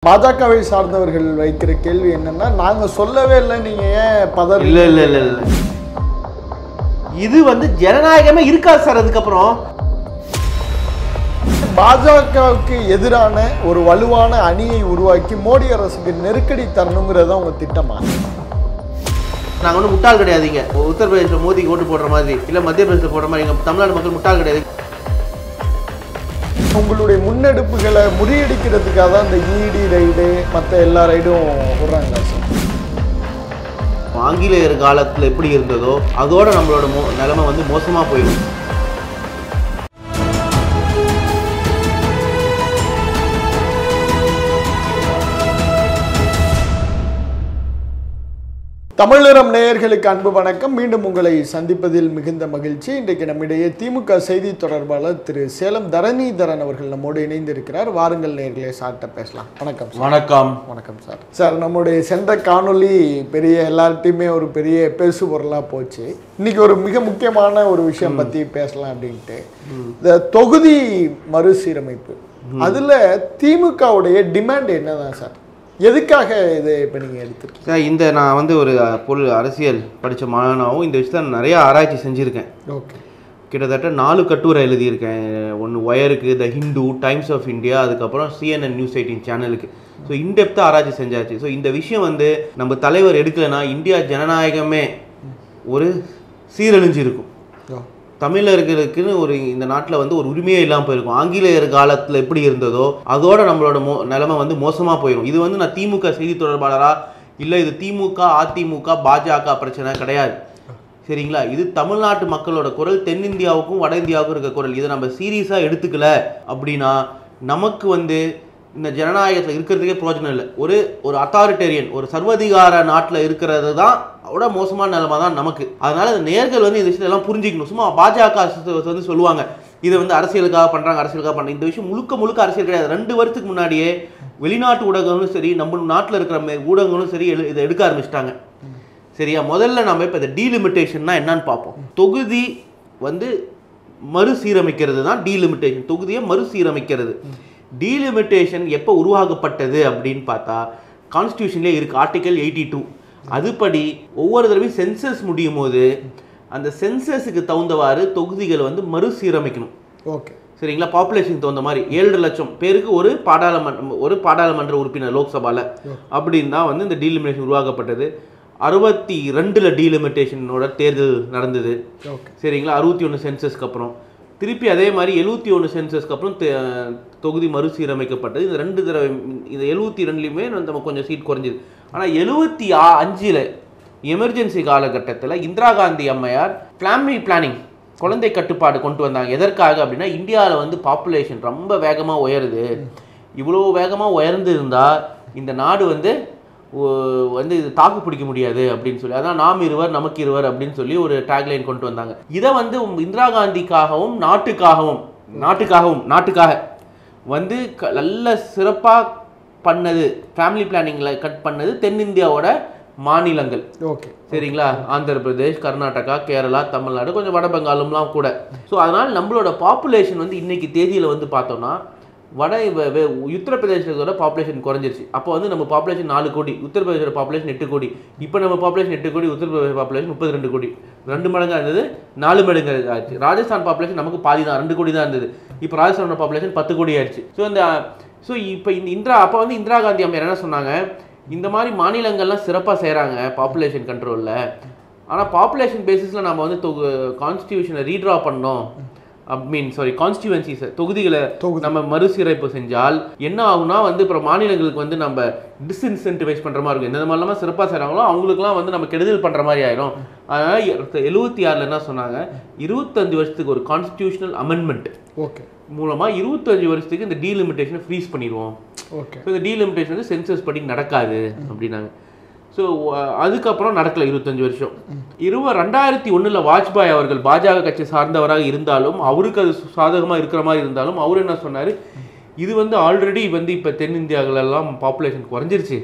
பாஜகவை சார்ந்தவர்கள் வைக்கிற கேள்வி என்னன்னா, நாங்க சொல்லவே இல்லை, நீங்க ஏன் பதற? இல்ல இல்ல இல்ல இல்ல, இது வந்து ஜனநாயகமே இருக்காது சார். அதுக்கப்புறம் பாஜகவுக்கு எதிரான ஒரு வலுவான அணியை உருவாக்கி மோடி அரசுக்கு நெருக்கடி தரணுங்கிறத உங்க திட்டமா? நாங்க ஒன்றும் முட்டாள் கிடையாதுங்க. உத்தரப்பிரதேச மோடிக்கு ஓட்டு போடுற மாதிரி இல்லை மத்திய பிரதேச போடுற மாதிரி எங்க தமிழ்நாடு மக்கள் முட்டாள் கிடையாது. உங்களுடைய முன்னெடுப்புகளை முறியடிக்கிறதுக்காக தான் இந்த இடி ரைடு மற்ற எல்லா ரைடும் விடுறாங்களா சார்? ஆங்கிலேயர் காலத்தில் எப்படி இருந்ததோ அதோட நம்மளோட நிலைமை வந்து மோசமாக போயிடும். தமிழரம் நேயர்களுக்கு அன்பு வணக்கம். மீண்டும் உங்களை சந்திப்பதில் மிகுந்த மகிழ்ச்சி. இன்றைக்கு நம்மிடையே திமுக செய்தி தொடர்பாளர் திரு சேலம் தரணிதரன் அவர்கள் நம்மோடு இணைந்திருக்கிறார். வாருங்கள் நேயர்களே, சார்ட்ட பேசலாம். வணக்கம். வணக்கம். வணக்கம் சார். சார், நம்முடைய சென்ற காணொலி எல்லார்ட்டையுமே ஒரு பெரிய பேசு பொருளாக போச்சு. இன்னைக்கு ஒரு மிக முக்கியமான ஒரு விஷயம் பற்றி பேசலாம் அப்படின்ட்டு, இந்த தொகுதி மறுசீரமைப்பு, அதில் திமுகவுடைய டிமாண்ட் என்னதான் சார்? எதுக்காக இதை இப்போ நீங்கள் எடுத்துருக்கீங்க சார்? இந்த நான் வந்து ஒரு அரசியல் படித்த மாணவனாகவும் இந்த விஷயத்தை நிறைய ஆராய்ச்சி செஞ்சுருக்கேன். ஓகே. கிட்டத்தட்ட 4 கட்டுரை எழுதியிருக்கேன். ஒன்று ஒயருக்கு, த ஹிந்து, டைம்ஸ் ஆஃப் இந்தியா, அதுக்கப்புறம் CNN நியூஸ் 18 சேனலுக்கு. ஸோ இன்டெப்த்தாக ஆராய்ச்சி செஞ்சாச்சு. ஸோ இந்த விஷயம் வந்து நம்ம தலைவர் எடுக்கலைன்னா இந்தியா ஜனநாயகமே ஒரு சீரழிஞ்சு இருக்கும். தமிழர்களுக்குன்னு ஒரு இந்த நாட்டில் வந்து ஒரு உரிமையே இல்லாமல் போயிருக்கும். ஆங்கிலேயர் காலத்தில் எப்படி இருந்ததோ அதோட நம்மளோட நிலைமை வந்து மோசமாக போயிடும். இது வந்து நான் திமுக செய்தி தொடர்பாளரா இல்லை, இது திமுக அதிமுக பாஜக பிரச்சனை கிடையாது, சரிங்களா? இது தமிழ்நாட்டு மக்களோட குரல், தென்னிந்தியாவுக்கும் வட இந்தியாவுக்கும் இருக்க குரல். இதை நம்ம சீரியஸாக எடுத்துக்கல அப்படின்னா நமக்கு வந்து இந்த ஜனநாயகத்தில் இருக்கிறதுக்கே பிரயோஜனம் இல்லை. ஒரு அத்தாரிட்டேரியன், ஒரு சர்வதிகார நாட்டில் இருக்கிறது தான் அவ்வளோ மோசமான நிலைமை தான் நமக்கு. அதனால இந்த நேர்கள் வந்து இந்த விஷயத்தெல்லாம் புரிஞ்சிக்கணும். சும்மா பாஜக வந்து சொல்லுவாங்க இதை வந்து அரசியலுக்காக பண்ணுறாங்க, அரசியலுக்காக பண்ணுறாங்க. இந்த விஷயம் முழுக்க அரசியல் கிடையாது. 2 வருஷத்துக்கு முன்னாடியே வெளிநாட்டு ஊடகங்களும் சரி, நம்ம நாட்டில் இருக்கிற ஊடகங்களும் சரி இதை எடுக்க ஆரம்பிச்சிட்டாங்க, சரியா? முதல்ல நம்ம இப்போ இந்த டீலிமிட்டேஷன்னா என்னன்னு பார்ப்போம். தொகுதி வந்து மறுசீரமைக்கிறது தான் டீலிமிட்டேஷன். தொகுதியை மறுசீரமைக்கிறது. டீலிமிட்டேஷன் எப்போ உருவாக்கப்பட்டது அப்படின்னு பார்த்தா கான்ஸ்டியூஷன்லேயே இருக்குது, ஆர்டிகல் 82. அதுபடி ஒவ்வொரு தடவையும் சென்சஸ் முடியும் போது அந்த சென்சஸுக்கு தகுந்தவாறு தொகுதிகளை வந்து மறுசீரமைக்கணும். ஓகே, சரிங்களா? பாப்புலேஷனுக்கு தகுந்த மாதிரி 7 லட்சம் பேருக்கு ஒரு பாராளுமன்ற உறுப்பினர் லோக்சபாவில் அப்படின்னு தான் வந்து இந்த டீலிமிட்டேஷன் உருவாக்கப்பட்டது. 62 டீலிமிட்டேஷனோட தேர்தல் நடந்தது, சரிங்களா? 61 சென்சஸ்க்கு அப்புறம் திருப்பி அதே மாதிரி 71 சென்சஸ்க்கு அப்புறம் தொகுதி மறுசீரமைக்கப்பட்டது. இந்த 2 தடவை இந்த 72லையுமே நம்ம கொஞ்சம் சீட் குறைஞ்சிது. ஆனால் 75 எமர்ஜென்சி காலகட்டத்தில் இந்திரா காந்தி அம்மையார் ஃபேமிலி பிளானிங், குழந்தை கட்டுப்பாடு கொண்டு வந்தாங்க. எதற்காக அப்படின்னா, இந்தியாவில் வந்து பாப்புலேஷன் ரொம்ப வேகமாக உயருது. இவ்வளோ வேகமாக உயர்ந்து இருந்தால் இந்த நாடு வந்து இது தாக்கு பிடிக்க முடியாது அப்படின்னு சொல்லி, அதான் நாம் இருவர் நமக்கு இருவர் அப்படின்னு சொல்லி ஒரு டேக்லைன் கொண்டு வந்தாங்க. இதை வந்து இந்திரா காந்திக்காகவும் நாட்டுக்காக வந்து நல்ல சிறப்பாக பண்ணது, ஃபேமிலி பிளானிங்கில் கட் பண்ணது தென்னிந்தியாவோட மாநிலங்கள். ஓகே, சரிங்களா? ஆந்திர பிரதேஷ், கர்நாடகா, கேரளா, தமிழ்நாடு, கொஞ்சம் வட பெங்காலும்லாம் கூட. ஸோ அதனால் நம்மளோட பாப்புலேஷன் வந்து இன்னைக்கு தேதியில் வந்து பார்த்தோம்னா உத்தரப்பிரதேசத்தோட பாப்புலேஷன் குறைஞ்சிருச்சு. அப்போ வந்து நம்ம பாப்புலேஷன் 4 கோடி, உத்தரப்பிரதேசோட பாப்புலேஷன் 8 கோடி. இப்போ நம்ம பாப்புலேஷன் 8 கோடி, உத்தரப்பிரதேச பாப்புலேஷன் 32 கோடி. 2 மடங்காக இருந்தது, 4 மடங்கு ஆச்சு. ராஜஸ்தான் பாப்புலேஷன் நமக்கு பாதி தான், 2 கோடி தான் இருந்தது. இப்போ ராஜஸ்தானோட பாப்புலேஷன் 10 கோடி ஆயிடுச்சு. இப்போ அப்போ வந்து இந்திரா காந்தி அம்மையார் என்ன சொன்னாங்க, இந்த மாதிரி மாநிலங்கள்லாம் சிறப்பாக செய்கிறாங்க பாப்புலேஷன் கண்ட்ரோலில், ஆனால் பாப்புலேஷன் பேசிஸில் நம்ம வந்து கான்ஸ்டியூஷனை ரீட்ரா பண்ணோம், கான்ஸ்டியூவன்சிஸை, தொகுதிகளை நம்ம மறுசீரமைப்பு செஞ்சால் என்ன ஆகுனா வந்து அப்புறம் மாநிலங்களுக்கு வந்து நம்ம டிஸ்இன்சென்டிவைஸ் பண்ணுற மாதிரி இருக்கும். எந்த மாதிரிலாம் சிறப்பாக செய்கிறாங்களோ அவங்களுக்குலாம் வந்து நம்ம கெடுதல் பண்ணுற மாதிரி ஆயிடும். அதனால் 76 என்ன சொன்னாங்க, 25 வருஷத்துக்கு ஒரு கான்ஸ்டியூஷனல் அமெண்ட்மெண்ட் மூலமாக 25 வருஷத்துக்கு இந்த டீலிமிட்டேஷனை ஃப்ரீஸ் பண்ணிடுவோம். ஓகே, இந்த டீலிமிட்டேஷன் வந்து சென்சஸ் படி நடக்காது அப்படின்னாங்க. ஸோ அதுக்கப்புறம் நடக்கலை 25 வருஷம். 2001 வாஜ்பாய் அவர்கள் பாஜக கட்சி சார்ந்தவராக இருந்தாலும், அவருக்கு அது சாதகமாக இருக்கிற மாதிரி இருந்தாலும், அவர் என்ன சொன்னார், இது வந்து ஆல்ரெடி வந்து இப்போ தென்னிந்தியாவிலெல்லாம் பாப்புலேஷன் குறைஞ்சிருச்சு,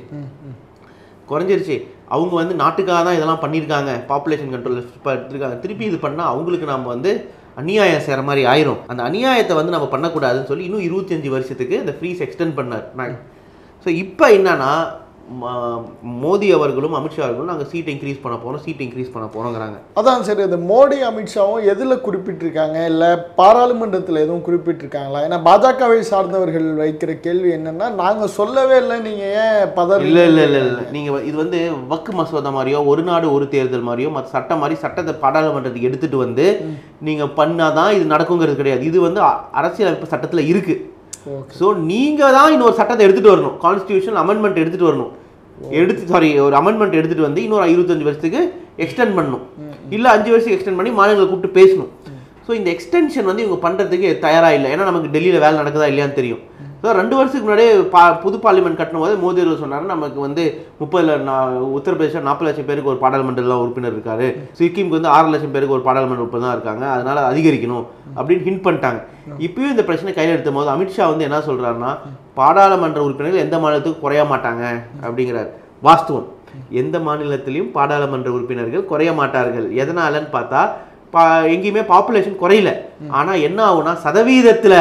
அவங்க வந்து நாட்டுக்காக தான் இதெல்லாம் பண்ணியிருக்காங்க, பாப்புலேஷன் கண்ட்ரோல் எடுத்துருக்காங்க, திருப்பி இது பண்ணால் அவங்களுக்கு நம்ம வந்து அநியாயம் செய்கிற மாதிரி ஆயிரும், அந்த அநியாயத்தை வந்து நம்ம பண்ணக்கூடாதுன்னு சொல்லி இன்னும் 25 வருஷத்துக்கு இந்த ஃப்ரீஸ் எக்ஸ்டெண்ட் பண்ணார். ஸோ இப்போ என்னன்னா மோடி அவர்களும் அமித்ஷா அவர்களும் நாங்கள் சீட் இன்க்ரீஸ் பண்ண போகிறோங்கிறாங்க. அதான் சரி, இந்த மோடி அமித்ஷாவும் எதில் குறிப்பிட்டிருக்காங்க, இல்லை பாராளுமன்றத்தில் எதுவும் குறிப்பிட்டிருக்காங்களா? ஏன்னா பாஜகவை சார்ந்தவர்கள் வைக்கிற கேள்வி என்னன்னா, நாங்கள் சொல்லவே இல்லை, நீங்கள் ஏன் பதவி? இல்லை நீங்கள் இது வந்து வக்கு மசோதா மாதிரியோ ஒரு நாடு ஒரு தேர்தல் மாதிரியோ மற்ற சட்டம் மாதிரி சட்டத்தை பாராளுமன்றத்துக்கு எடுத்துகிட்டு வந்து நீங்கள் பண்ணாதான் இது நடக்குங்கிறது கிடையாது. இது வந்து அரசியலமைப்பு சட்டத்தில் இருக்குது. ஸோ நீங்கள் தான் இன்னொரு சட்டத்தை எடுத்துகிட்டு வரணும், கான்ஸ்டியூஷன் அமெண்ட்மெண்ட் எடுத்துகிட்டு வரணும். ஒரு அமெண்ட்மெண்ட் எடுத்துகிட்டு வந்து இன்னொரு 25 வருஷத்துக்கு எக்ஸ்டெண்ட் பண்ணணும், இல்லை 5 வருஷத்துக்கு எக்ஸ்டெண்ட் பண்ணி மாநிலங்களை கூப்பிட்டு பேசணும். ஸோ இந்த எக்ஸ்டென்ஷன் வந்து இவங்க பண்ணுறதுக்கு தயாராக இல்லை. ஏன்னா நமக்கு டெல்லியில் வேலை நடக்குதா இல்லையான்னு தெரியும். ஸோ 2 வருஷத்துக்கு முன்னாடியே புது பார்லிமெண்ட் கட்டணும் போது மோடி அவர்கள் சொன்னார், நமக்கு வந்து 30 உத்தரப்பிரதேசம் 40 லட்சம் பேருக்கு ஒரு பாராளுமன்றத்தில் உறுப்பினர் இருக்காரு, சிக்கிமுக்கு வந்து 6 லட்சம் பேருக்கு ஒரு பாராளுமன்ற உறுப்பினர் தான் இருக்காங்க, அதனால அதிகரிக்கணும் அப்படின்னு ஹிண்ட் பண்ணிட்டாங்க. இப்பயும் இந்த பிரச்சனை கையில் எடுத்தும் போது அமித்ஷா வந்து என்ன சொல்றாருன்னா, பாராளுமன்ற உறுப்பினர்கள் எந்த மாநிலத்துக்கும் குறைய மாட்டாங்க அப்படிங்கிறார். வாஸ்தவம், எந்த மாநிலத்திலையும் பாராளுமன்ற உறுப்பினர்கள் குறைய மாட்டார்கள். எதனாலன்னு பார்த்தா எங்கேயுமே பாப்புலேஷன் குறையல. ஆனா என்ன ஆகும்னா சதவீதத்துல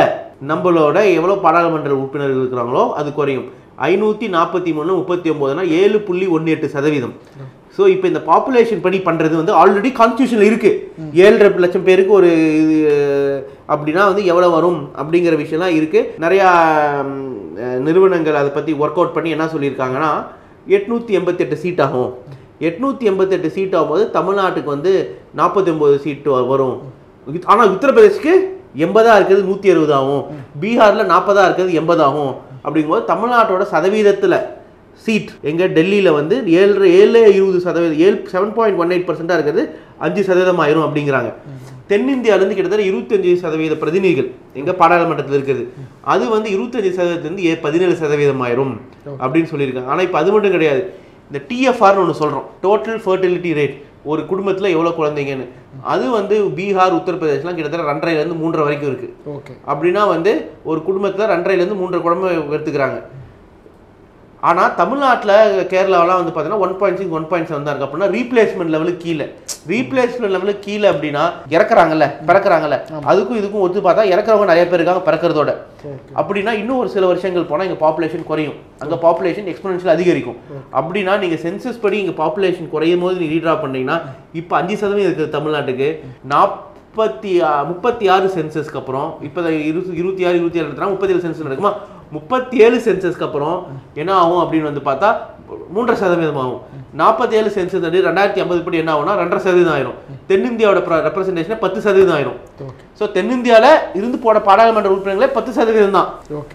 நம்மளோட எவ்வளோ பாராளுமன்ற உறுப்பினர்கள் இருக்கிறாங்களோ அது குறையும். 543 39னா 7.18%. ஸோ இப்போ இந்த பாப்புலேஷன் படி பண்ணுறது வந்து ஆல்ரெடி கான்ஸ்டியூஷனில் இருக்குது. 7.5 லட்சம் பேருக்கு ஒரு இது அப்படின்னா வந்து எவ்வளோ வரும் அப்படிங்கிற விஷயம்லாம் இருக்குது. நிறையா நிறுவனங்கள் அதை பற்றி ஒர்க் அவுட் பண்ணி என்ன சொல்லியிருக்காங்கன்னா 888 சீட் ஆகும். 888 சீட் ஆகும்போது தமிழ்நாட்டுக்கு வந்து 49 சீட்டு வரும். ஆனால் உத்தரப்பிரதேஷ்க்கு 80 இருக்கிறது 160 ஆகும், பீகாரில் 40 இருக்கிறது 80 ஆகும். அப்படிங்கும்போது தமிழ்நாட்டோட சதவீதத்தில் சீட் எங்கே டெல்லியில் வந்து 7.20%, 7.18% இருக்கிறது 5% ஆயிரும் அப்படிங்கிறாங்க. தென்னிந்தியாவிலேருந்து கிட்டத்தட்ட 25% பிரதிநிதிகள் எங்கள் பாராளுமன்றத்தில் இருக்குது. அது வந்து 25%லேருந்து 17% ஆயிரும் அப்படின்னு சொல்லியிருக்காங்க. ஆனால் இப்போ அது மட்டும் கிடையாது, இந்த டிஎஃப்ஆர்னு ஒன்று சொல்கிறோம், டோட்டல் ஃபர்டிலிட்டி ரேட், ஒரு குடும்பத்தில் எவ்வளோ குழந்தைங்கன்னு. அது வந்து பீகார் உத்தரப்பிரதேஷ்லாம் கிட்டத்தட்ட 2.5லேருந்து 3.5 வரைக்கும் இருக்குது. ஓகே, அப்படின்னா வந்து ஒரு குடும்பத்தில் 2.5லேருந்து 3 குழந்தை எடுத்துக்கிறாங்க. ஆனால் தமிழ்நாட்டில் கேரளாவெலாம் வந்து பார்த்தீங்கன்னா 1.6 1.7 தான் இருக்குது. அப்படின்னா ரீப்ளேஸ்மெண்ட் லெவலுக்கு கீழே அப்படின்னா இறக்குறாங்கல்ல, பிறக்கிறாங்கல்ல, அதுக்கும் இதுக்கும் ஒத்து பார்த்தா இறக்குறவங்க நிறைய பேர் இருக்காங்க பிறக்கிறதோட. அப்படின்னா இன்னும் ஒரு சில வருஷங்கள் போனால் இங்கே பாப்புலேஷன் குறையும், அங்கே பாப்புலேஷன் எக்ஸ்போனன்ஷியல் அதிகரிக்கும். அப்படின்னா நீங்கள் சென்சஸ் படி இங்கே பாப்புலேஷன் குறையும் போது நீங்கள் ரீட்ரா பண்ணீங்கன்னா இப்போ 5% இருக்குது தமிழ்நாட்டுக்கு. 36 சென்சஸ்க்கு அப்புறம் இப்போ 26 37 சென்சஸ் நடக்குமா, 37 சென்சஸ்க்கு அப்புறம் என்ன ஆகும் அப்படின்னு வந்து பார்த்தா 3% ஆகும். 47 சென்சஸ் 2050 படி என்ன ஆகும்னா 2.5% ஆயிரும். தென்னிந்தியாவோட ரெப்ரசன்டேஷன் 10% ஆயிரும். ஸோ தென்னிந்தியாவில் இருந்து போட பாராளுமன்ற உறுப்பினர்களே 10% தான்.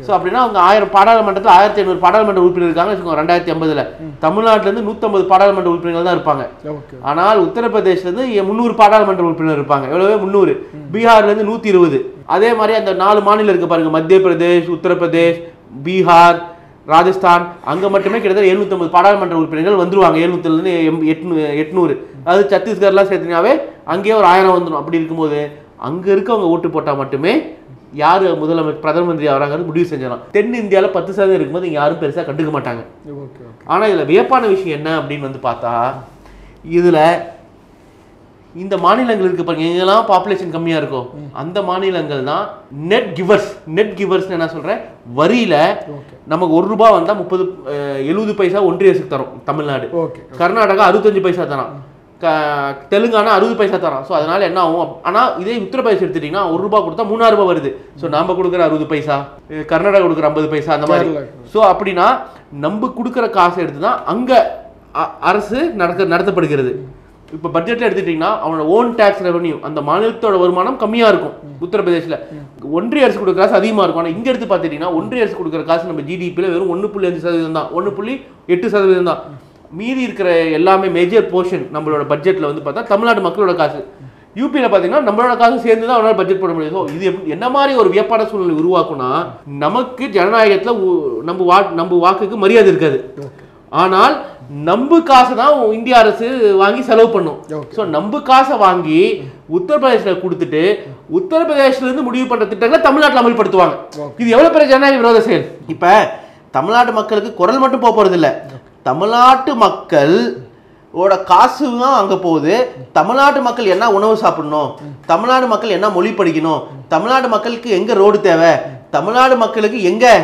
ஸோ அப்படின்னா அவங்க 1000 பாராளுமன்றத்தில் 1500 பாராளுமன்ற உறுப்பினர் இருக்காங்க வச்சுக்கோங்க 2050. தமிழ்நாட்டிலேருந்து 150 பாராளுமன்ற உறுப்பினர்கள் தான் இருப்பாங்க. ஆனால் உத்தரப்பிரதேஷ்லேருந்து 300 பாராளுமன்ற உறுப்பினர் இருப்பாங்க. எவ்வளவு 300. பீகார்லேருந்து 120. அதே மாதிரி அந்த 4 மாநிலம் இருக்கு பாருங்க, மத்திய பிரதேஷ், உத்தரப்பிரதேஷ், பீகார், ராஜஸ்தான், அங்கே மட்டுமே கிட்டத்தட்ட 750 பாராளுமன்ற உறுப்பினர்கள் வந்துருவாங்க. 700லேருந்து 800. அது சத்தீஸ்கர்லாம் சேர்த்துனாவே அங்கேயே ஒரு 1000 வந்துடும். அப்படி இருக்கும்போது அங்கே இருக்கவங்க ஓட்டு போட்டால் மட்டுமே யார் முதலமைச்சர் பிரதம மந்திரி ஆகிறாங்கன்னு முடிவு செஞ்சிடலாம். தென்னிந்தியாவில் 10% இருக்கும்போது இங்கே யாரும் பெருசாக கண்டுக்க மாட்டாங்க. ஆனால் இதில் வியப்பான விஷயம் என்ன அப்படின்னு வந்து பார்த்தா, இதில் இந்த மாநிலங்கள் இருக்கு பாருங்க, எங்கெல்லாம் பாப்புலேஷன் கம்மியாக இருக்கோ அந்த மாநிலங்கள் தான் நெட் கிவர்ஸ். என்ன சொல்கிறேன், வரியில் நமக்கு ₹1 வந்தால் 70 பைசா ஒன்றிய அரசுக்கு தரும் தமிழ்நாடு. கர்நாடகா 65 பைசா தரான், தெலுங்கானா 60 பைசா தரான். ஸோ அதனால என்ன ஆகும், ஆனால் இதே உத்தரப்பிரதேஷ் எடுத்துட்டிங்கன்னா ₹1 கொடுத்தா ₹3000 வருது. ஸோ நம்ம கொடுக்குற 60 பைசா, கர்நாடகா கொடுக்குற 50 பைசா, அந்த மாதிரி. ஸோ அப்படின்னா நம்ம கொடுக்குற காசை எடுத்து தான் அங்கே அரசு நடத்தப்படுகிறது. இப்போ பட்ஜெட்டில் எடுத்துட்டிங்கன்னா அவனோட ஓன் டேக்ஸ் ரெவன்யூ, அந்த மாநிலத்தோட வருமானம் கம்மியாக இருக்கும் உத்தரப்பிரதேசில். ஒன்றிய அரசு கொடுக்குற காசு அதிகமாக இருக்கும். ஆனால் இங்கே எடுத்து பார்த்துட்டிங்கன்னா ஒன்றிய அரசு கொடுக்குற காசு நம்ம ஜிடிபியில் வெறும் 1.5% தான், 1.8% தான். மீதி இருக்கிற எல்லாமே மேஜர் போர்ஷன் நம்மளோட பட்ஜெட்டில் வந்து பார்த்தா தமிழ்நாடு மக்களோட காசு. யூபியில் பார்த்தீங்கன்னா நம்மளோட காசு சேர்ந்து தான் அவனால் பட்ஜெட் போட முடியும். ஸோ இது என்ன மாதிரி ஒரு வியப்பான சூழ்நிலை உருவாக்கும்னா, நமக்கு ஜனநாயகத்தில் நம்ம வாக்குக்கு மரியாதை இருக்காது. ஆனால் நம்பு காசை தான் இந்திய அரசு வாங்கி செலவு பண்ணும். ஸோ நம்பு காசை வாங்கி உத்தரப்பிரதேசில் கொடுத்துட்டு உத்தரப்பிரதேசிலிருந்து முடிவு பண்ணுற திட்டங்களை தமிழ்நாட்டில் அமல்படுத்துவாங்க. இது எவ்வளோ பெரிய ஜனநாயக விரோத செயல். இப்போ தமிழ்நாட்டு மக்களுக்கு குரல் மட்டும் போக போகிறது இல்லை, தமிழ்நாட்டு மக்களோட காசு தான் அங்கே போகுது. தமிழ்நாட்டு மக்கள் என்ன உணவு சாப்பிடணும், தமிழ்நாடு மக்கள் என்ன மொழி படிக்கணும், தமிழ்நாடு மக்களுக்கு எங்கே ரோடு தேவை, தமிழ்நாடு மக்களுக்கு எங்கே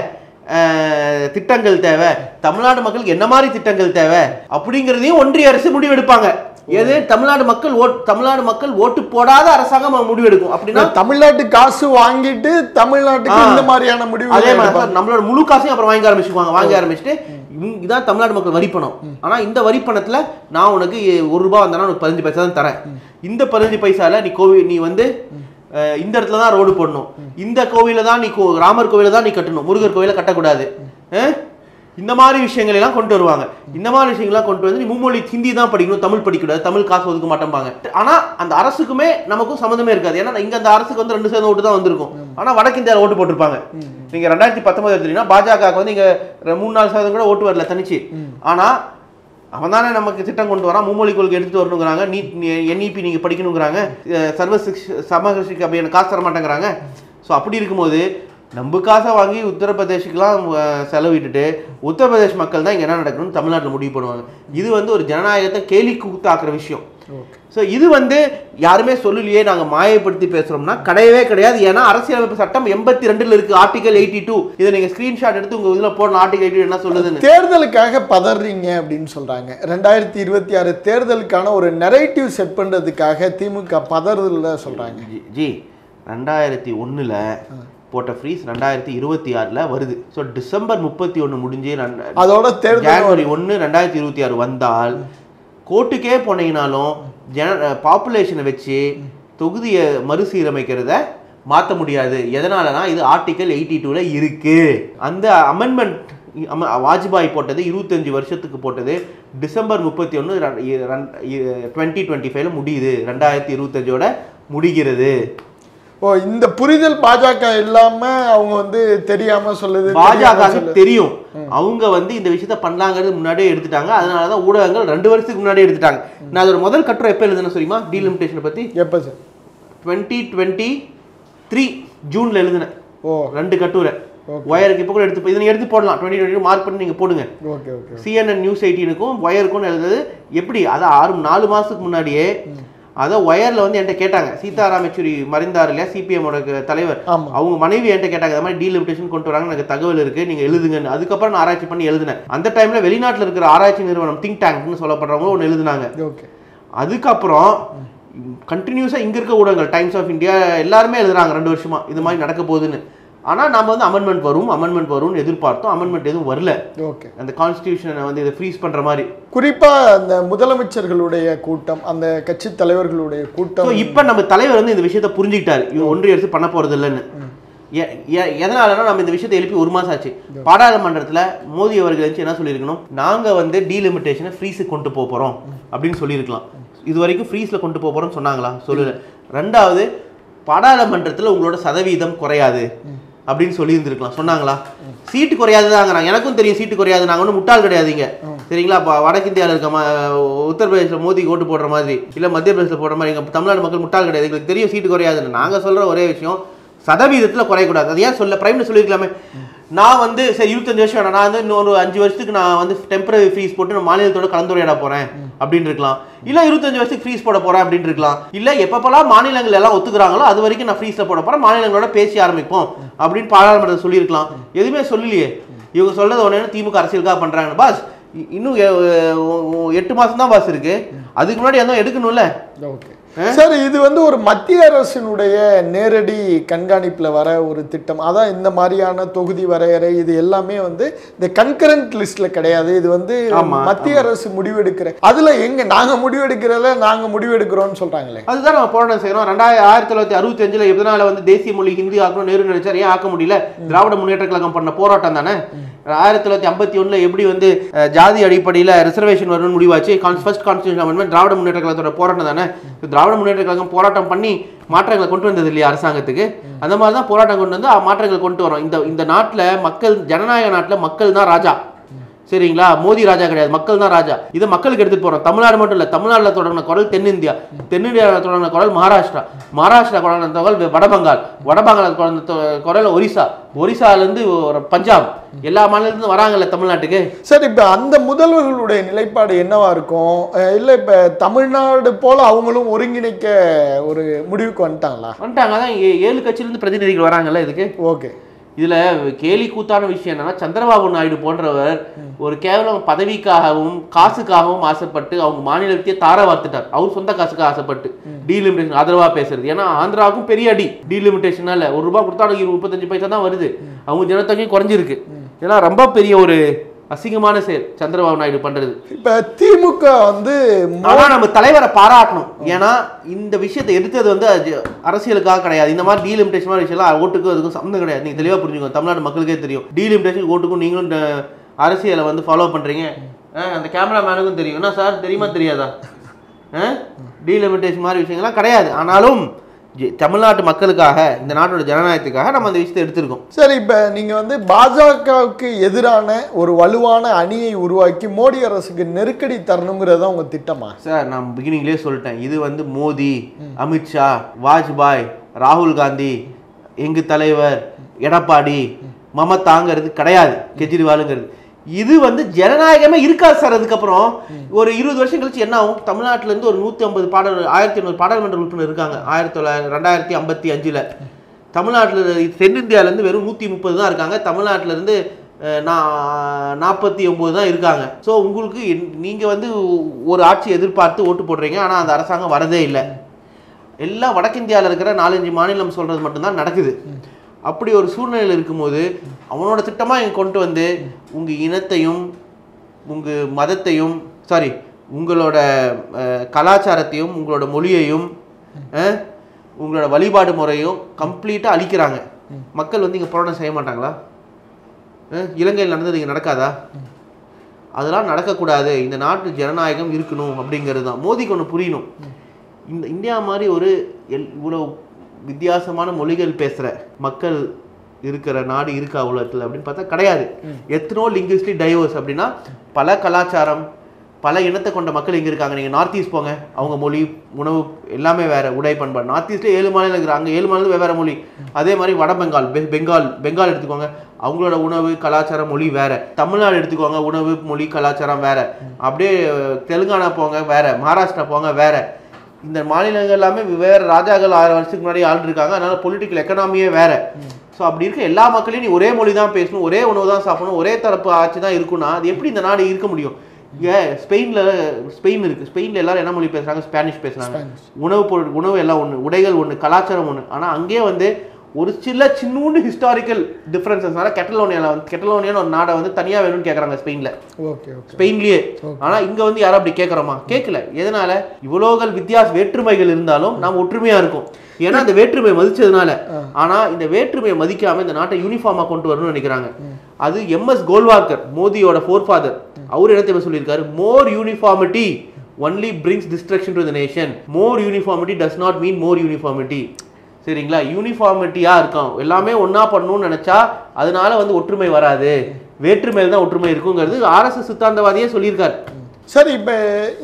திட்டங்கள் தேவை, தமிழ்நாடு மக்களுக்கு என்ன மாதிரி திட்டங்கள் தேவை அப்படிங்கிறதையும் ஒன்றிய அரசு முடிவெடுப்பாங்க. எது தமிழ்நாடு மக்கள் ஓட்டு போடாத அரசாங்கம் முடிவெடுக்கும். அப்படின்னா தமிழ்நாட்டு காசு வாங்கிட்டு தமிழ்நாட்டுக்கு இந்த மாதிரியான முடிவு, அதே மாதிரி நம்மளோட முழு காசையும் அப்புறம் வாங்க ஆரம்பிச்சுட்டு இதான் தமிழ்நாடு மக்கள் வரி பணம். ஆனா இந்த வரி பணத்துல நான் உனக்கு 1 ரூபாய் வந்தாலும் உனக்கு 15 பைசா தான் தரேன். இந்த 15 பைசால நீ வந்து இந்த இடத்துல தான் ரோடு போடணும், இந்த கோவில தான் நீ ராமர் கோவில தான் நீ கட்டணும், முருகர் கோவில கட்டக்கூடாது. இந்த மாதிரி விஷயங்கள் எல்லாம் கொண்டு வருவாங்க. இந்த மாதிரி விஷயங்கள்லாம் கொண்டு வந்து நீ மும்மொழி ஹிந்தி தான் படிக்கணும், தமிழ் படிக்கக்கூடாது, தமிழ் காசு ஒதுக்க மாட்டேம்பாங்க. ஆனா அந்த அரசுக்குமே நமக்கும் சம்மந்தமே இருக்காது. ஏன்னா இங்க அந்த அரசுக்கு வந்து 2% ஓட்டு தான் வந்திருக்கும். ஆனா வடக்கு இந்தியாவில் ஓட்டு போட்டிருப்பாங்க. நீங்க 2019 எடுத்தீங்கன்னா பாஜக வந்து இங்க 3-4% கூட ஓட்டு வரல தனிச்சு. ஆனா அவன் தானே நமக்கு திட்டம் கொண்டு வரான், மும்மொழி கொள்கை எடுத்துட்டு வரணுங்கிறாங்க, NEP நீங்க படிக்கணுங்கிறாங்க, சர்வ சமூக சிக்ஷா அபியான் காசு தர மாட்டேங்கிறாங்க. ஸோ அப்படி இருக்கும்போது நம்ம காசை வாங்கி உத்தரப்பிரதேஷுக்கெல்லாம் செலவிட்டுட்டு உத்தரப்பிரதேஷ் மக்கள் தான் இங்கே என்ன நடக்கணும்னு தமிழ்நாட்டில் முடிவு பண்ணுவாங்க. இது வந்து ஒரு ஜனநாயகத்தை கேலி கூத்தாக்குற விஷயம். ஸோ இது வந்து யாருமே சொல்லலையே நாங்கள் மாயப்படுத்தி பேசுகிறோம்னா கிடையவே கிடையாது. ஏன்னா அரசியலமைப்பு சட்டம் 82 இருக்கு, ஆர்டிகல் 82. இதை நீங்கள் ஸ்க்ரீன்ஷாட் எடுத்து உங்கள் இதில் போடணும். ஆர்டிகல் 82 என்ன சொல்லுதுன்னு. தேர்தலுக்காக பதறீங்க அப்படின்னு சொல்கிறாங்க. 2026 தேர்தலுக்கான ஒரு நெரேட்டிவ் செட் பண்ணுறதுக்காக திமுக பதறதுல சொல்கிறாங்க. ஜி 2001 போட்ட ஃப்ரீஸ் 2026 வருது. ஸோ டிசம்பர் 31 முடிஞ்சு அதோட ஜனவரி 1 2026 வந்தால் கோர்ட்டுக்கே போனீங்கனாலும் பாப்புலேஷனை வச்சு தொகுதியை மறுசீரமைக்கிறத மாற்ற முடியாது. எதனாலனா இது ஆர்டிகல் 82 இருக்கு. அந்த அமெண்ட்மெண்ட் வாஜ்பாய் போட்டது 25 வருஷத்துக்கு போட்டது டிசம்பர் 31 2025 முடியுது, 2025 முடிகிறது. ஓ, இந்த புரிதல் பாஜக இல்லாம அவங்க வந்து தெரியாம சொல்லுது. பாஜக தெரியும், அவங்க வந்து இந்த விஷயத்த பண்ணலாங்கிறது முன்னாடியே எடுத்துட்டாங்க. அதனாலதான் ஊடகங்கள் 2 வருஷத்துக்கு முன்னாடியே எடுத்துட்டாங்க. நான் அதோட முதல் கட்டுரை எப்ப எழுதுன தெரியுமா? டீலிமிட்டேஷனை பத்தி எப்ப சார்? 2023 ஜூன்ல எழுதுனேன். ஓ, 2 கட்டுரை. ஒயருக்கு இப்போ கூட எடுத்து போடலாம். 2022 மார்க் பண்ணி நீங்க போடுங்க. CNN நியூஸ் 18க்கும் ஒயருக்கும் எழுதுறது எப்படி? அதை 4 மாசத்துக்கு முன்னாடியே அதை ஒயர்ல வந்து என்கிட்ட கேட்டாங்க. சீதாராம் யெச்சூரி மறைந்தார் இல்லையா, CPM தலைவர், அவங்க மனைவி என்கிட்ட கேட்டாங்க, இந்த மாதிரி டீலிமிட்டேஷன் கொண்டு வராங்க, எனக்கு தகவல் இருக்கு, நீங்க எழுதுங்கன்னு. அதுக்கப்புறம் நான் ஆராய்ச்சி பண்ணி எழுதினேன். அந்த டைம்ல வெளிநாட்டில் இருக்கிற ஆராய்ச்சி நிறுவனம் திங்க் டேங்க்னு சொல்லப்படுறவங்க ஒன்று எழுதினாங்க. அதுக்கப்புறம் கண்டினியூஸா இங்க இருக்க ஊடகங்கள் டைம்ஸ் ஆஃப் இந்தியா எல்லாருமே எழுதுறாங்க 2 வருஷமா இது மாதிரி நடக்க போகுதுன்னு. ஆனால் நம்ம வந்து அமெண்ட்மெண்ட் வரும்னு எதிர்பார்த்தோம். அமெண்ட்மெண்ட் எதுவும் வரல. ஓகே, அந்த கான்ஸ்டிடியூஷனை வந்து இதை ஃப்ரீஸ் பண்ணுற மாதிரி. குறிப்பாக அந்த முதலமைச்சர்களுடைய கூட்டம், அந்த கட்சி தலைவர்களுடைய கூட்டம். இப்போ நம்ம தலைவர் வந்து இந்த விஷயத்தை புரிஞ்சுக்கிட்டாரு, இவங்க ஒன்றிய அரசு பண்ண போகிறது இல்லைன்னு. எதனாலனா நம்ம இந்த விஷயத்தை எழுப்பி 1 மாதம் ஆச்சு. பாராளுமன்றத்தில் மோடி அவர்கள் என்ன சொல்லியிருக்கணும், நாங்கள் வந்து டீலிமிட்டேஷனை ஃப்ரீஸுக்கு கொண்டு போகிறோம் அப்படின்னு சொல்லியிருக்கலாம். இது வரைக்கும் ஃப்ரீஸில் கொண்டு போகிறோம்னு சொன்னாங்களா? சொல்லலை. 2வது, பாராளுமன்றத்தில் உங்களோட சதவீதம் குறையாது அப்படின்னு சொல்லி இருந்திருக்கலாம். சொன்னாங்களா? சீட்டு குறையாதுதாங்க. எனக்கும் தெரியும் சீட்டு குறையாது, நாங்கள் ஒன்றும் முட்டாள் கிடையாதுங்க, சரிங்களா? வடக்கு இந்தியாவில் இருக்க உத்தரப்பிரதேசில் மோடி ஓட்டு போடுற மாதிரி இல்லை மத்திய பிரதேசத்தில் போடுற மாதிரி எங்கள் தமிழ்நாடு மக்கள் முட்டாள் கிடையாது, எங்களுக்கு தெரியும் சீட்டு குறையாதுன்னு. நாங்கள் சொல்கிற ஒரே விஷயம் சதவீதத்தில் குறையக்கூடாது. அது ஏன் சொல்ல பிரைம் சொல்லியிருக்கலாமே. நான் வந்து சரி 25 வருஷம் வேணாம், நான் வந்து இன்னொரு 5 வருஷத்துக்கு நான் வந்து டெம்பரரி ஃப்ரீஸ் போட்டு நான் மாநிலத்தோட கலந்துரையாட போறேன் அப்படின்னு இருக்கலாம். இல்லை 25 வருஷத்துக்கு ஃப்ரீஸ் போட போறேன் அப்படின்னு இருக்கலாம். இல்லை எப்பப்பெல்லாம் மாநிலங்கள் எல்லாம் ஒத்துக்கிறாங்களோ அது வரைக்கும் நான் ஃப்ரீஸில் போட போறேன், மாநிலங்களோட பேசி ஆரம்பிப்போம் அப்படின்னு பாராளுமன்றத்தில் சொல்லியிருக்கலாம். எதுவுமே சொல்லலையே. இவங்க சொல்றது ஒன்று திமுக அரசியலுக்காக பண்றாங்க. பாஸ் இன்னும் 8 மாசம் தான் பாஸ் இருக்கு, அதுக்கு முன்னாடி எதுவும் எடுக்கணும்ல. ஓகே சார், இது வந்து ஒரு மத்திய அரசினுடைய நேரடி கண்காணிப்பில் வர ஒரு திட்டம். அதான் இந்த மாதிரியான தொகுதி வரையறை இது எல்லாமே வந்து இந்த கன்கரண்ட் லிஸ்ட்ல கிடையாது. இது வந்து மத்திய அரசு முடிவெடுக்கிற, அதுல எங்க நாங்க முடிவெடுக்கிறத நாங்க முடிவெடுக்கிறோம்னு சொல்றாங்களே, அதுதான் நம்ம போராட்டம் செய்யறோம். 1965 எதனால வந்து தேசிய மொழி ஹிந்தி ஆக்கணும் நேரு நினைச்சார், ஏன் ஆக்க முடியல? திராவிட முன்னேற்ற கழகம் பண்ண போராட்டம் தானே. 1951 எப்படி வந்து ஜாதி அடிப்படையில் ரிசர்வேஷன் வரணும்னு முடிவாச்சு, first constitution amendment Dravida Munnetra கழகத்தோட போராட்டம் தானே. திராவிட முன்னேற்ற கழகம் போராட்டம் பண்ணி மாற்றங்களை கொண்டு வந்தது இல்லையா அரசாங்கத்துக்கு? அந்த மாதிரி தான் போராட்டம் கொண்டு வந்து மாற்றங்களை கொண்டு வரோம். இந்த நாட்டில் மக்கள், ஜனநாயக நாட்டில் மக்கள் தான் ராஜா, சரிங்களா? மோடி ராஜா கிடையாது, மக்கள் தான் ராஜா. இதை மக்களுக்கு எடுத்துட்டு போறோம். தமிழ்நாடு மட்டும் இல்ல, தமிழ்நாட்டில் தொடங்கின குரல் தென்னிந்தியா, தென்னிந்தியாவில் தொடங்கின குரல் மகாராஷ்டிரா, மகாராஷ்டிரா தொடங்கின குரல் வடபங்கால், வடபங்கால் குரல் ஒரிசா, ஒரிசாலேருந்து பஞ்சாப், எல்லா மாநிலத்திலிருந்து வராங்கல்ல தமிழ்நாட்டுக்கு. சார், இப்போ அந்த முதல்வர்களுடைய நிலைப்பாடு என்னவா இருக்கும்? இல்லை இப்போ தமிழ்நாடு போல அவங்களும் ஒருங்கிணைக்க ஒரு முடிவுக்கு வந்துட்டாங்க. அதான் 7 கட்சியிலிருந்து பிரதிநிதிகள் வராங்கல்ல இதுக்கு. ஓகே, இதில் கேலி கூத்தான விஷயம் என்னன்னா, சந்திரபாபு நாயுடு போன்றவர் ஒரு கேவலம் பதவிக்காகவும் காசுக்காகவும் ஆசைப்பட்டு அவங்க மாநிலத்தையே தார வார்த்துட்டார். அவர் சொந்த காசுக்காக ஆசைப்பட்டு டீலிமிட்டேஷன் ஆதரவாக பேசுறது. ஏன்னா ஆந்திராவுக்கும் பெரிய அடி டீலிமிட்டேஷனால. ₹1 கொடுத்தா 35 பைசா தான் வருது, அவங்க ஜனத்தொகையும் குறைஞ்சிருக்கு. இதெல்லாம் ரொம்ப பெரிய ஒரு அசிங்கமான செயல் சந்திரபாபு நாயுடு பண்றது. இப்ப திமுக வந்து நம்ம தலைவரை பாராட்டணும். ஏன்னா இந்த விஷயத்தை எடுத்தது வந்து அரசியலுக்காக கிடையாது. இந்த மாதிரி டீலிமிட்டேஷன் மாதிரி விஷயம் ஓட்டுக்கும் அதுக்கும் சம்மந்தம் கிடையாது. நீங்க தெளிவா புரிஞ்சுக்கோங்க. தமிழ்நாடு மக்களுக்கே தெரியும் டீலிமிட்டேஷன் ஓட்டுக்கும் நீங்களும் அரசியலை வந்து ஃபாலோ பண்றீங்க. அந்த கேமராமேனுக்கும் தெரியும். என்ன சார் தெரியுமா தெரியாதா? டீலிமிட்டேஷன் மாதிரி விஷயங்கள்லாம் கிடையாது. ஆனாலும் தமிழ்நாட்டு மக்களுக்காக, இந்த நாட்டோட ஜனநாயகத்துக்காக நம்ம அந்த விஷயத்தை எடுத்திருக்கோம். சரி, இப்போ நீங்கள் வந்து பாஜகவுக்கு எதிரான ஒரு வலுவான அணியை உருவாக்கி மோடி அரசுக்கு நெருக்கடி தரணுங்கிறதா உங்கள் திட்டமா? சார், நான் பிகினிங்லேயே சொல்லிட்டேன், இது வந்து மோடி, அமித்ஷா, வாஜ்பாய், ராகுல் காந்தி, எங்கள் தலைவர் எடப்பாடி, மமதாங்கிறது கிடையாது, கெஜ்ரிவாலுங்கிறது. இது வந்து ஜனநாயகமே இருக்காது சார். அதுக்கப்புறம் ஒரு 20 வருஷம் கழிச்சு என்ன ஆகும்? தமிழ்நாட்டிலேருந்து ஒரு 150 1500 பாராளுமன்ற உறுப்பினர் இருக்காங்க 2055. தமிழ்நாட்டில் தென்னிந்தியாவிலேருந்து வெறும் 130 தான் இருக்காங்க. தமிழ்நாட்டிலேருந்து 49 தான் இருக்காங்க. ஸோ உங்களுக்கு நீங்கள் வந்து ஒரு ஆட்சி எதிர்பார்த்து ஓட்டு போடுறீங்க, ஆனால் அந்த அரசாங்கம் வரதே இல்லை. எல்லாம் வடக்கிந்தியாவில் இருக்கிற 4-5 மாநிலம் சொல்கிறது மட்டும்தான் நடக்குது. அப்படி ஒரு சூழ்நிலையில் இருக்கும்போது அவனோட திட்டமாக இங்கே கொண்டு வந்து உங்கள் இனத்தையும் உங்கள் மதத்தையும் உங்களோட கலாச்சாரத்தையும் உங்களோட மொழியையும் உங்களோட வழிபாடு முறையும் கம்ப்ளீட்டாக அழிக்கிறாங்க. மக்கள் வந்து இங்கே போராட்டம் செய்ய மாட்டாங்களா? இலங்கையில் நடந்தது இங்கே நடக்காதா? அதெல்லாம் நடக்கக்கூடாது. இந்த நாட்டு ஜனநாயகம் இருக்கணும் அப்படிங்கிறது தான் மோதிக்கு ஒன்று புரியணும். இந்த இந்தியா மாதிரி ஒரு இவ்வளோ வித்தியாசமான மொழிகள் பேசுகிற மக்கள் இருக்கிற நாடு இருக்கா உலகத்தில் அப்படின்னு பார்த்தா கிடையாது. எத்தனோ லிங்குவிஸ்டிக் டைவர்ஸ் அப்படின்னா பல கலாச்சாரம் பல இனத்தை கொண்ட மக்கள் இங்கே இருக்காங்க. நீங்கள் நார்த் ஈஸ்ட் போங்க, அவங்க மொழி உணவு எல்லாமே வேறு, உடை பண்பாடு. நார்த் ஈஸ்ட்டில் 7 மாநிலம் இருக்கிறாங்க, அங்கே 7 மாநிலம் வெவ்வேறு மொழி. அதே மாதிரி வட பெங்கால் எடுத்துக்கோங்க, அவங்களோட உணவு கலாச்சாரம் மொழி வேறு. தமிழ்நாடு எடுத்துக்கோங்க, உணவு மொழி கலாச்சாரம் வேறு. அப்படியே தெலுங்கானா போங்க வேறு, மகாராஷ்டிரா போங்க வேறு. இந்த மாநிலங்கள் எல்லாமே வேறு ராஜாக்கள் 1000 வருஷத்துக்கு முன்னாடி ஆள்ருக்காங்க. அதனால பொலிட்டிக்கல் எக்கனாமியே வேறு. ஸோ அப்படி இருக்க எல்லா மக்களையும் நீ ஒரே மொழி தான் பேசணும், ஒரே உணவு தான் சாப்பிடணும், ஒரே தரப்பு ஆட்சி தான் இருக்குன்னா அது எப்படி இந்த நாடு இருக்க முடியும்? இங்கே ஸ்பெயின் இருக்குது. ஸ்பெயினில் எல்லாரும் என்ன மொழி பேசுகிறாங்க? ஸ்பானிஷ் பேசுகிறாங்க. உணவு எல்லாம் ஒன்று, உடைகள் ஒன்று, கலாச்சாரம் ஒன்று. ஆனால் அங்கேயே வந்து ஒரு சின்னூண்டு ஹிஸ்டாரிக்கல் டிஃப்ரென்சஸ்னால கெட்டலோனியான்னு ஒரு நாடை வந்து தனியாக வேணும்னு கேட்குறாங்க ஸ்பெயின்லேயே. ஆனால் இங்கே வந்து யாரும் அப்படி கேட்குறோமா? கேட்கல. எதனால? இவ்வளோகள் வேற்றுமைகள் இருந்தாலும் நாம் ஒற்றுமையாக இருக்கும். ஏன்னா அந்த வேற்றுமையை மதிச்சதுனால. ஆனால் இந்த வேற்றுமையை மதிக்காமல் இந்த நாட்டை யூனிஃபார்மாக கொண்டு வரணும்னு நினைக்கிறாங்க. அது எம்எஸ் கோல்வார்கர், மோடியோட ஃபோர்ஃபாதர், அவர் இடத்தை சொல்லியிருக்காரு, மோர் uniformity only brings destruction to the nation. More uniformity does not mean more uniformity. சரிங்களா? யூனிஃபார்மிட்டியாக இருக்கும், எல்லாமே ஒன்றா பண்ணணும்னு நினச்சா அதனால வந்து ஒற்றுமை வராது, வேற்றுமையில் தான் ஒற்றுமை இருக்குங்கிறது ஆர்எஸ்எஸ் சித்தாந்தவாதியே சொல்லியிருக்காரு. சரி, இப்போ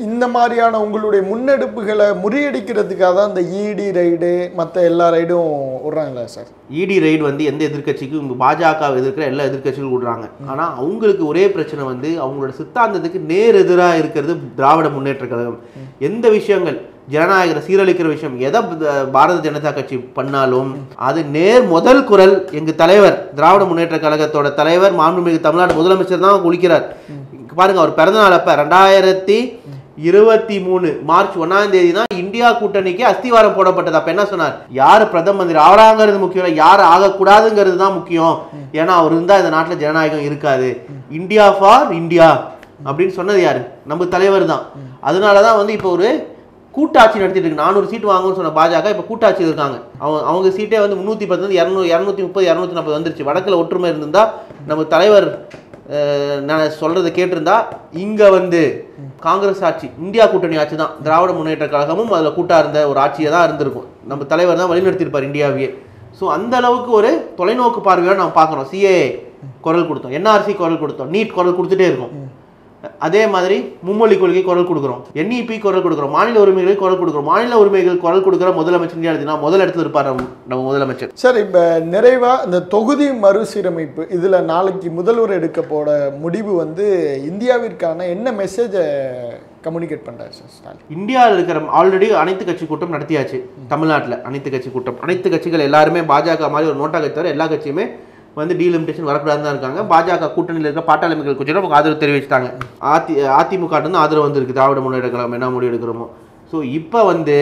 இந்த மாதிரியான உங்களுடைய முன்னெடுப்புகளை முறியடிக்கிறதுக்காக தான் இந்த இடி ரைடு மற்ற எல்லா ரைடும் விடுறாங்களா சார்? இடி ரைடு வந்து எந்த எதிர்கட்சிக்கும் பாஜக எதிர்க்கிற எல்லா எதிர்கட்சிகளும் விடுறாங்க. ஆனால் அவங்களுக்கு ஒரே பிரச்சனை வந்து அவங்களோட சித்தாந்தத்துக்கு நேர் எதிராக இருக்கிறது திராவிட முன்னேற்ற கழகம். எந்த விஷயங்கள் ஜனநாயகரை சீரழிக்கிற விஷயம் எதை பாரத ஜனதா கட்சி பண்ணாலும் அது முதல் குரல் எங்கள் தலைவர் திராவிட முன்னேற்ற கழகத்தோட தலைவர் மாண்புமிகு தமிழ்நாடு முதலமைச்சர் தான் குளிக்கிறார். பாருங்க, அவர் பிறந்த நாள் அப்ப 2023 மார்ச் 1ஆம் தேதி தான் இந்தியா கூட்டணிக்கு அஸ்திவாரம் போடப்பட்டது. அப்ப என்ன சொன்னார்? யாரு பிரதம மந்திரி ஆகிறாங்கிறது முக்கியம் இல்லை, யாரு ஆகக்கூடாதுங்கிறது தான் முக்கியம். ஏன்னா அவர் இருந்தா இந்த நாட்டில் ஜனநாயகம் இருக்காது. இந்தியா ஃபார் இந்தியா அப்படின்னு சொன்னது யாரு? நம்ம தலைவர் தான். அதனாலதான் வந்து இப்போ ஒரு கூட்டாட்சி நடத்திட்டு இருக்கு. 400 சீட்டு வாங்கும்னு சொன்ன பாஜக இப்போ கூட்டாட்சி இருக்காங்க. அவங்க சீட்டே வந்து 310 230 240 வந்துருச்சு. வடக்கில் ஒற்றுமை இருந்திருந்தா நம்ம தலைவர் நான் சொல்றதை கேட்டிருந்தா இங்க வந்து காங்கிரஸ் ஆட்சி, இந்தியா கூட்டணி ஆட்சி தான், திராவிட முன்னேற்ற கழகமும் அதில் கூட்டா இருந்த ஒரு ஆட்சியை தான் இருந்திருக்கும். நம்ம தலைவர் தான் வழிநடத்தியிருப்பார் இந்தியாவையே. ஸோ அந்த அளவுக்கு ஒரு தொலைநோக்கு பார்வையோடு நம்ம பார்க்குறோம். சிஏ குரல் கொடுத்தோம், என்ஆர்சி குரல் கொடுத்தோம், நீட் குரல் கொடுத்துட்டே இருக்கும். அதே மாதிரி மும்மொழி கொள்கை குரல் கொடுக்குறோம், என்இபி குரல் கொடுக்குறோம், மாநில உரிமைகளை குரல் கொடுக்குறோம். மாநில உரிமைகள் குரல் கொடுக்குற முதலமைச்சர் முதல் இடத்துல இருப்பார் நம்ம முதலமைச்சர். சார், இப்போ நிறைவா இந்த தொகுதி மறுசீரமைப்பு இதில் நாளைக்கு முதல்வர் எடுக்க போட முடிவு வந்து இந்தியாவிற்கான என்ன மெசேஜை கம்யூனிகேட் பண்ணுறாரு சார் ஸ்டாலின்? இந்தியாவில் இருக்கிற ஆல்ரெடி அனைத்து கட்சி கூட்டம் நடத்தியாச்சு. தமிழ்நாட்டில் அனைத்து கட்சி கூட்டம், அனைத்து கட்சிகள் எல்லாருமே பாஜக மாதிரி ஒரு நோட்டா கட்சி தவிர எல்லா கட்சியுமே வந்து டீலிமிட்டேஷன் வரக்கூடாதுன்னு தான் இருக்காங்க. பாஜக கூட்டணியில் இருக்க பாட்டாளி மக்கள் கட்சியினர் அவங்க ஆதரவு தெரிவிச்சிட்டாங்க. அதிமுக வந்து ஆதரவு வந்திருக்கு, திராவிட முன்னேற்ற கழகம் என்ன முடிவு எடுக்கிறோமோ. ஸோ இப்போ வந்து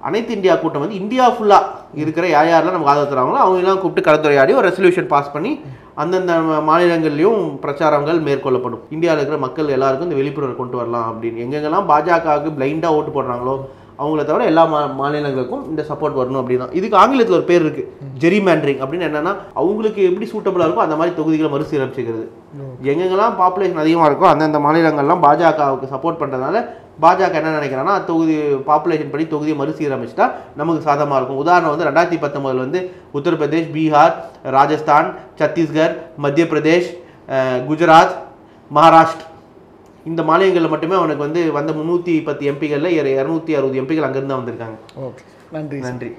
அனைத்து இந்தியா கூட்டம் வந்து இந்தியா ஃபுல்லாக இருக்கிற யாரெல்லாம் நமக்கு ஆதரவு தராங்களோ அவங்கெல்லாம் கூப்பிட்டு கலந்துரையாடி ஒரு ரெசல்யூஷன் பாஸ் பண்ணி அந்தந்த மாநிலங்கள்லையும் பிரச்சாரங்கள் மேற்கொள்ளப்படும். இந்தியாவில் இருக்கிற மக்கள் எல்லாருக்கும் இந்த விழிப்புணர்வு கொண்டு வரலாம் அப்படின்னு. எங்கெங்கெல்லாம் பாஜகவுக்கு பிளைண்டாக ஓட்டு போடுறாங்களோ அவங்கள தவிர எல்லா மாநிலங்களுக்கும் இந்த சப்போர்ட் வரணும் அப்படின்னா. இதுக்கு ஆங்கிலத்தில் ஒரு பேர் இருக்குது, ஜெரிமேண்டரிங் அப்படின்னு. என்னன்னா அவங்களுக்கு எப்படி சூட்டபுளாக இருக்கோ அந்த மாதிரி தொகுதிகளை மறுசீரமைச்சுக்கிறது. எங்கெங்கெல்லாம் பாப்புலேஷன் அதிகமாக இருக்கோ அந்தந்த மாநிலங்கள்லாம் பாஜகவுக்கு சப்போர்ட் பண்ணுறதுனால பாஜக என்ன நினைக்கிறாங்கன்னா தொகுதி பாப்புலேஷன் படி தொகுதியை மறுசீரமைச்சிட்டா நமக்கு சாதகமாக இருக்கும். உதாரணம் வந்து 2019 வந்து உத்தரப்பிரதேஷ், பீகார், ராஜஸ்தான், சத்தீஸ்கர், மத்திய பிரதேஷ், குஜராத், மகாராஷ்டிரா இந்த மாநிலங்களில் மட்டுமே அவனுக்கு வந்து வந்த 310 எம்பிகளில் 260 எம்பிகள் அங்கேருந்து தான் வந்திருக்காங்க. ஓகே, நன்றி.